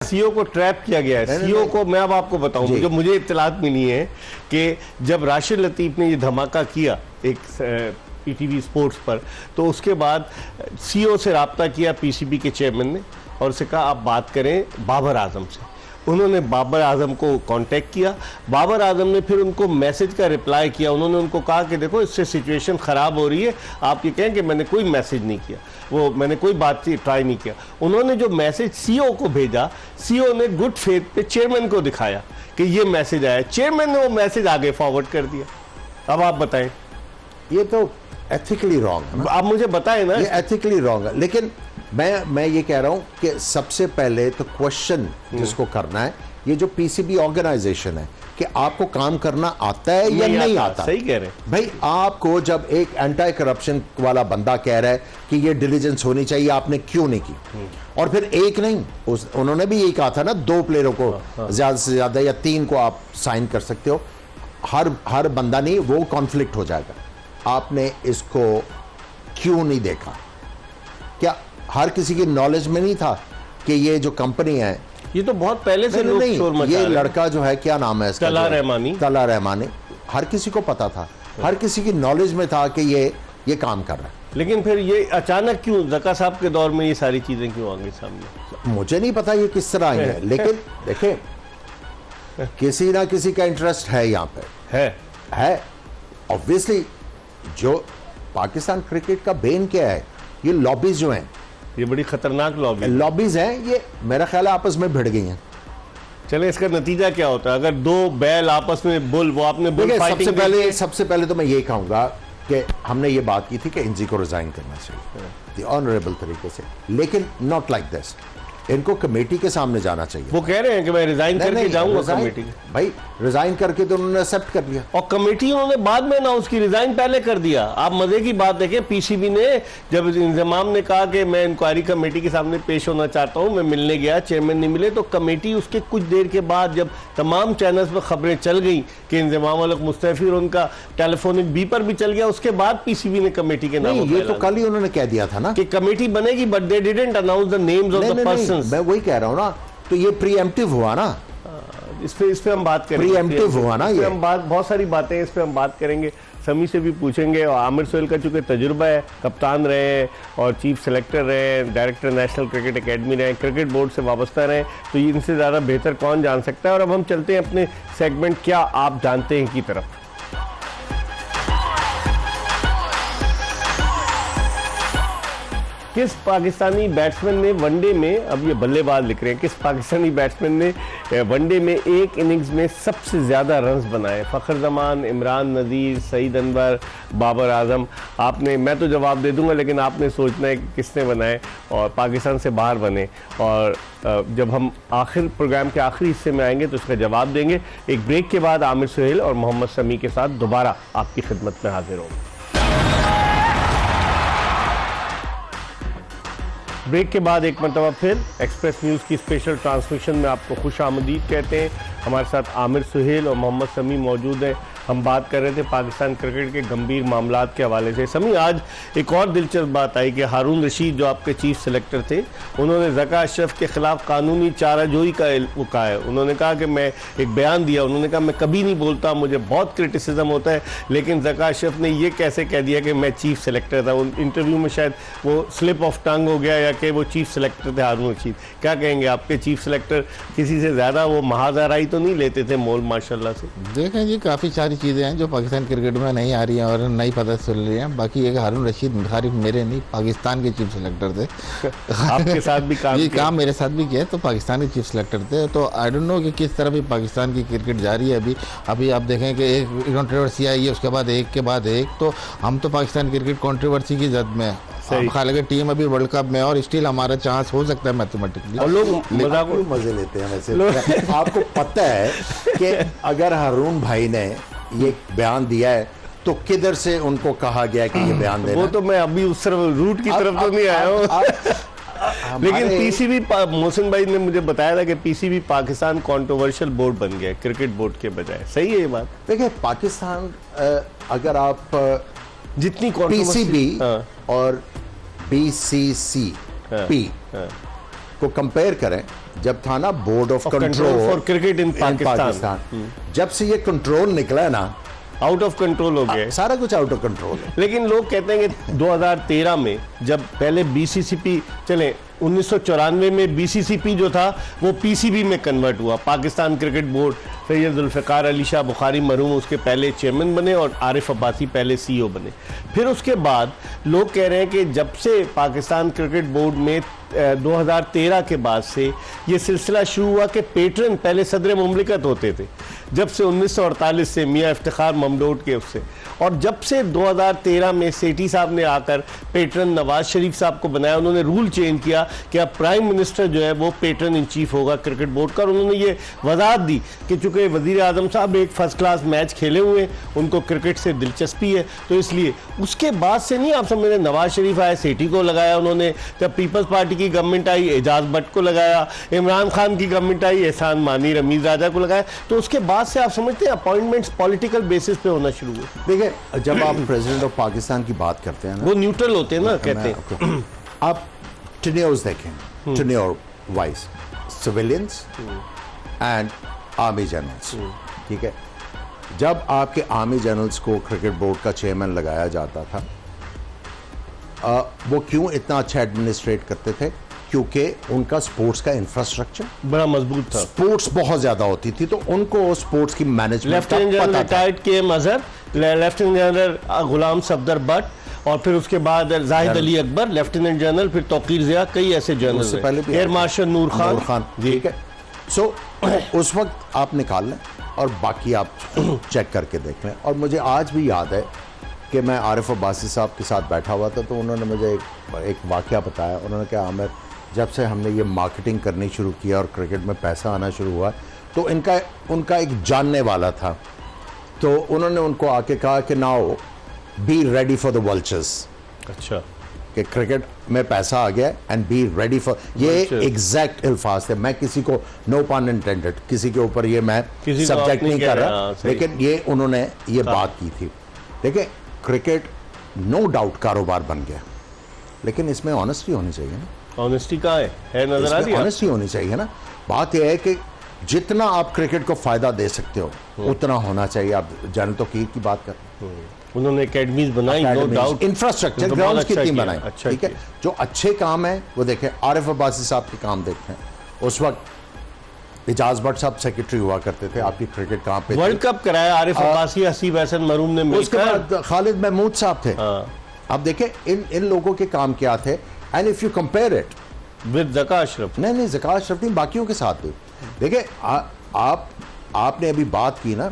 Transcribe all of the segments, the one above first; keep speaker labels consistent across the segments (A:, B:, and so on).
A: CO को trap किया गया है। सीओ को मैं अब आपको बताऊं, जो मुझे इत्तलात मिली है कि जब राशिद लतीफ ने ये धमाका किया एक पीटीवी स्पोर्ट्स पर, तो उसके बाद सीओ से राब्ता किया पीसीबी के चेयरमैन ने और उसे कहा आप बात करें बाबर आजम से। उन्होंने बाबर आजम को कांटेक्ट किया, बाबर आजम ने फिर उनको मैसेज का रिप्लाई किया। उन्होंने उनको कहा कि देखो इससे सिचुएशन ख़राब हो रही है, आप ये कहें कि मैंने कोई मैसेज नहीं किया, वो मैंने कोई बातचीत ट्राई नहीं किया। उन्होंने जो मैसेज सीओ को भेजा, सीओ ने गुड फेथ पे चेयरमैन को दिखाया कि ये मैसेज आया, चेयरमैन ने वो मैसेज आगे फॉरवर्ड कर दिया। अब आप बताएं,
B: ये तो एथिकली रॉन्ग है ना?
A: आप मुझे बताएं ना।
B: ये एथिकली रॉन्ग है, लेकिन मैं ये कह रहा हूं कि सबसे पहले तो क्वेश्चन जिसको करना है, ये जो पीसीबी ऑर्गेनाइजेशन है, कि आपको काम करना आता है या नहीं आता।
A: सही कह रहे हैं
B: भाई, आपको जब एक एंटी करप्शन वाला बंदा कह रहा है कि ये डिलीजेंस होनी चाहिए, आपने क्यों नहीं की? और फिर एक नहीं, उन्होंने भी यही कहा था ना, 2 प्लेयरों को ज्यादा से ज्यादा या 3 को आप साइन कर सकते हो, हर बंदा नहीं, वो कॉन्फ्लिक्ट हो जाएगा। आपने इसको क्यों नहीं देखा? क्या हर किसी की नॉलेज में नहीं था कि ये जो कंपनी है,
A: ये तो बहुत पहले से लोग शोर मचा रहे हैं।
B: ये लड़का जो है, क्या नाम है इसका?
A: तला रहमानी।
B: हर किसी को पता था, हर किसी की नॉलेज में था कि ये काम कर रहा है।
A: लेकिन फिर ये अचानक क्यों ज़का साहब के दौर में ये सारी चीजें क्यों आ गई सामने?
B: मुझे नहीं पता ये किस तरह आई है, लेकिन देखें, किसी ना किसी का इंटरेस्ट है यहाँ पे, है ऑब्वियसली। जो पाकिस्तान क्रिकेट का बेन क्या है, ये लॉबीज जो हैं,
A: ये बड़ी खतरनाक
B: लॉबीज हैं, ये मेरा ख्याल है आपस में भिड़ गई हैं।
A: चले, इसका नतीजा क्या होता है अगर 2 बैल आपस में बुल, वो आपने बुल फाइटिंग।
B: सबसे पहले तो मैं ये कहूंगा कि हमने ये बात की थी कि इंजी को रिजाइन करना चाहिए ऑनरेबल तरीके से, लेकिन नॉट लाइक दिस। इनको कमेटी के सामने जाना चाहिए।
A: वो कह रहे हैं कि मैं रिजाइन करके जाऊंगा कमेटी।
B: भाई, रिजाइन करके तो उन्होंने एक्सेप्ट कर लिया,
A: और कमेटी उन्होंने बाद में अनाउंस की, रिजाइन पहले कर दिया। आप मजे की बात देखें, पीसीबी ने जब इंतजाम ने कहा कि मैं इंक्वायरी कमेटी के सामने पेश होना चाहता हूं, मैं मिलने गया, चेयरमैन नहीं मिले, तो कमेटी उसके कुछ देर के बाद जब तमाम चैनल्स पर खबरें चल गई कि इंतजाम अलग मुस्तैफी और उनका टेलीफोनिक बीपर भी चल गया, उसके बाद पीसीबी ने कमेटी के नाम,
B: ये तो कल ही उन्होंने कह दिया था ना
A: कि कमेटी बनेगी, but they didn't announce the names of the persons.
B: मैं वही कह रहा हूं ना, तो ये प्रीएम्प्टिव हुआ ना।
A: इस पे हम बात करेंगे,
B: प्रीएम्प्टिव हुआ ना ये।
A: हम बहुत सारी बातें हैं, इस पे हम बात करेंगे, समी से भी पूछेंगे। और आमिर सोहेल का चूंकि तजुर्बा है, कप्तान रहे हैं और चीफ सेलेक्टर रहे हैं, डायरेक्टर नेशनल क्रिकेट एकेडमी रहे, क्रिकेट बोर्ड से वाबस्ता रहे, तो ये इनसे ज़्यादा बेहतर कौन जान सकता है। और अब हम चलते हैं अपने सेगमेंट क्या आप जानते हैं की तरफ। किस पाकिस्तानी बैट्समैन ने वनडे में, अब ये बल्लेबाज लिख रहे हैं, किस पाकिस्तानी बैट्समैन ने वनडे में एक इनिंग्स में सबसे ज़्यादा रन्स बनाए? फ़खर जमान, इमरान नज़ीर, सईद अनवर, बाबर आजम। आपने, मैं तो जवाब दे दूंगा, लेकिन आपने सोचना है कि किसने बनाए और पाकिस्तान से बाहर बने। और जब हम आखिर प्रोग्राम के आखिरी हिस्से में आएंगे तो इसका जवाब देंगे। एक ब्रेक के बाद आमिर सोहेल और मोहम्मद शमी के साथ दोबारा आपकी खिदमत में हाजिर होंगे। ब्रेक के बाद एक मरतबा फिर एक्सप्रेस न्यूज़ की स्पेशल ट्रांसमिशन में आपको खुश आमदीद कहते हैं। हमारे साथ आमिर सुहेल और मोहम्मद समी मौजूद हैं। हम बात कर रहे थे पाकिस्तान क्रिकेट के गंभीर मामलात के हवाले से। समी, आज एक और दिलचस्प बात आई कि हारून रशीद जो आपके चीफ सेलेक्टर थे, उन्होंने ज़का अशरफ के खिलाफ कानूनी चाराजोई का वो कहा है। उन्होंने कहा कि मैं एक बयान दिया, उन्होंने कहा मैं कभी नहीं बोलता, मुझे बहुत क्रिटिसिज्म होता है, लेकिन ज़का अशरफ ने ये कैसे कह दिया कि मैं चीफ सेलेक्टर था। उन इंटरव्यू में शायद वो स्लिप ऑफ टंग हो गया या कि वो चीफ सेलेक्टर थे हारून रशीद। क्या कहेंगे, आपके चीफ सेलेक्टर किसी से ज़्यादा वो महाजाराई तो नहीं लेते थे मोल माशाल्लाह से?
C: देखें जी, काफ़ी सारी चीज़ें हैं जो पाकिस्तान क्रिकेट में नहीं आ रही हैं और नहीं पता चल रही हैं। बाकी एक हारून रशीद खारिफ मेरे नहीं, पाकिस्तान के चीफ सेलेक्टर थे।
A: आपके साथ भी काम
C: ये काम मेरे साथ भी किया, तो पाकिस्तान के चीफ सेलेक्टर थे। तो आई डोंट नो कि किस तरह भी पाकिस्तान की क्रिकेट जा रही है। अभी आप देखें कि एक कंट्रोवर्सी आई है, उसके बाद एक के बाद एक। तो हम तो पाकिस्तान क्रिकेट कंट्रोवर्सी की जद में, हालांकि टीम अभी वर्ल्ड कप में और स्टिल हमारा चांस हो सकता है मैथमेटिकली।
A: और लोग
B: मजे लेते हैं वैसे। आपको पता है कि अगर हारून भाई ने ये बयान दिया है तो किधर से उनको कहा गया कि ये बयान देना?
A: वो तो मैं अभी उस तरफ रूट की तरफ तो नहीं आया हूँ। लेकिन पीसीबी, मोहसिन भाई ने मुझे बताया था कि पीसीबी पाकिस्तान कंट्रोवर्शियल बोर्ड बन गया क्रिकेट बोर्ड के बजाय। सही है ये बात?
B: देखिए, पाकिस्तान अगर आप
A: जितनी
B: पीसीबी और बीसीसीपी को कंपेयर करें, जब था ना board of
A: control
B: control
A: for cricket in Pakistan.
B: जब से ये कंट्रोल निकला है ना,
A: आउट ऑफ कंट्रोल हो गए।
B: सारा कुछ आउट ऑफ कंट्रोल है।
A: लेकिन लोग कहते हैं कि 2013 में जब पहले बीसीसीपी चले, 1994 में बीसीसीपी जो था वो पीसीबी में कन्वर्ट हुआ, पाकिस्तान क्रिकेट बोर्ड। सैयद जुल्फ़िकार अली शाह बुखारी मरहूम उसके पहले चेयरमैन बने और आरिफ अब्बासी पहले सीईओ बने। फिर उसके बाद लोग कह रहे हैं कि जब से पाकिस्तान क्रिकेट बोर्ड में 2013 के बाद से ये सिलसिला शुरू हुआ कि पेट्रन पहले सदर मुमलिकत होते थे, जब से 1948 से मियाँ इफ्तिखार ममडोट के उससे, और जब से 2013 में सेठी साहब ने आकर पेट्रन नवाज शरीफ साहब को बनाया, उन्होंने रूल चेंज किया कि अब प्राइम मिनिस्टर जो है वो पेट्रन इन चीफ होगा क्रिकेट बोर्ड का। और उन्होंने ये वजाहत दी कि चूंकि वजीर आजम साहब एक फर्स्ट क्लास मैच खेले हुए हैं, उनको क्रिकेट से दिलचस्पी है, तो इसलिए उसके बाद से नहीं आप समझ, नवाज शरीफ आए, सेठी को लगाया उन्होंने, जब पीपल्स पार्टी की गवर्नमेंट आई एजाज भट्ट को लगाया, इमरान खान की गवर्नमेंट आई एहसान मानी रमीज राजा को लगाया, तो उसके बाद से आप समझते हैं अपॉइंटमेंट्स पॉलिटिकल बेसिस पे होना शुरू हुए।
B: देखिए, जब आप प्रेसिडेंट ऑफ पाकिस्तान की बात करते हैं ना,
A: वो न्यूट्रल होते हैं ना, कहते हैं।
B: आप टेन्योर्स देखें, tenure wise civilians and army generals, ठीक है। जब आपके आर्मी जनरल्स को क्रिकेट बोर्ड का चेयरमैन लगाया जाता था, वो क्यों इतना अच्छा एडमिनिस्ट्रेट करते थे? क्योंकि उनका स्पोर्ट्स का इंफ्रास्ट्रक्चर
A: बड़ा मजबूत था,
B: स्पोर्ट्स बहुत ज्यादा होती थी, तो उनको स्पोर्ट्स की मैनेजमेंट
A: लेफ्टिनेंट जनरल रिटायर्ड के अजहर, लेफ्टिनेंट जनरल गुलाम सफदर भट्ट, और फिर उसके बाद जाहिद अली अकबर लेफ्टिनेंट जनरल, फिर तौकीर जिया, कई ऐसे जनरल
B: पहले
A: एयर मार्शल नूर खान,
B: ठीक है। सो उस वक्त आप निकाल लें और बाकी आप चेक करके देख लें। और मुझे आज भी याद है कि मैं आरिफ अब्बासी साहब के साथ बैठा हुआ था, तो उन्होंने मुझे एक वाक़या बताया। उन्होंने कहा, आमिर, जब से हमने ये मार्केटिंग करनी शुरू किया और क्रिकेट में पैसा आना शुरू हुआ, तो उनका एक जानने वाला था, तो उन्होंने उनको आके कहा कि now be ready for the vultures.
A: अच्छा,
B: कि क्रिकेट में पैसा आ गया एंड बी रेडी फॉर, ये एग्जैक्ट अल्फाज थे। मैं किसी को, नो पन इंटेंडेड, किसी के ऊपर ये मैं सब्जेक्ट नहीं कर रहा, लेकिन ये उन्होंने ये बात की थी। देखिए, क्रिकेट नो डाउट कारोबार बन गया, लेकिन इसमें ऑनेस्टी होनी चाहिए ना।
A: ऑनेस्टी कहाँ है नजर आ रही है?
B: ऑनेस्टी होनी चाहिए ना। बात यह है कि जितना आप क्रिकेट को फायदा दे सकते हो उतना होना चाहिए। आप जनरल तौकीर की बात कर,
A: उन्होंने एकेडमीज बनाई, नो डाउट,
B: इंफ्रास्ट्रक्चर ग्राउंड्स कितनी बनाई,
A: अच्छा,
B: ठीक है। जो अच्छे काम है वो देखें, आरिफ अब्बासी साहब के काम देखते हैं। उस वक्त एजाज भट्ट साहब सेक्रेटरी हुआ करते थे। आपकी क्रिकेट कहाँ पे?
A: वर्ल्ड कप कराया आरिफ अब्बासी, हसीब हसन मरूम ने मिलकर।
B: उसके बाद खालिद महमूद साहब थे। आप देखें इन लोगों के काम क्या थे। And if you compare it
A: with Zaka Ashraf,
B: नहीं ज़का अशरफ नहीं, बाकियों के साथ भी देखिए। आपने अभी बात की ना,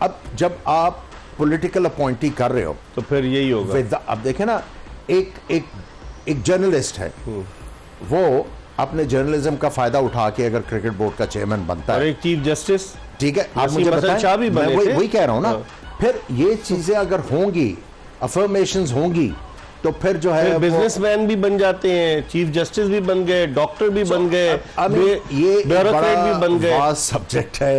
B: अब जब आप पॉलिटिकल अपॉइंटी कर रहे हो
A: तो फिर यही होगा।
B: अब देखें ना, एक जर्नलिस्ट है, वो अपने जर्नलिज्म का फायदा उठा के अगर क्रिकेट बोर्ड का चेयरमैन बनता
A: और
B: है,
A: एक चीफ जस्टिस,
B: ठीक है, आप मुझे बताएं, मैं वही कह रहा हूं ना। फिर ये चीजें अगर होंगी, अफर्मेशंस होंगी, तो फिर जो है
A: बिजनेसमैन भी बन जाते हैं, चीफ जस्टिस भी बन गए, डॉक्टर भी बन गए,
B: ये
A: ब्यूरोक्रेट भी बन गए।
B: सब्जेक्ट है।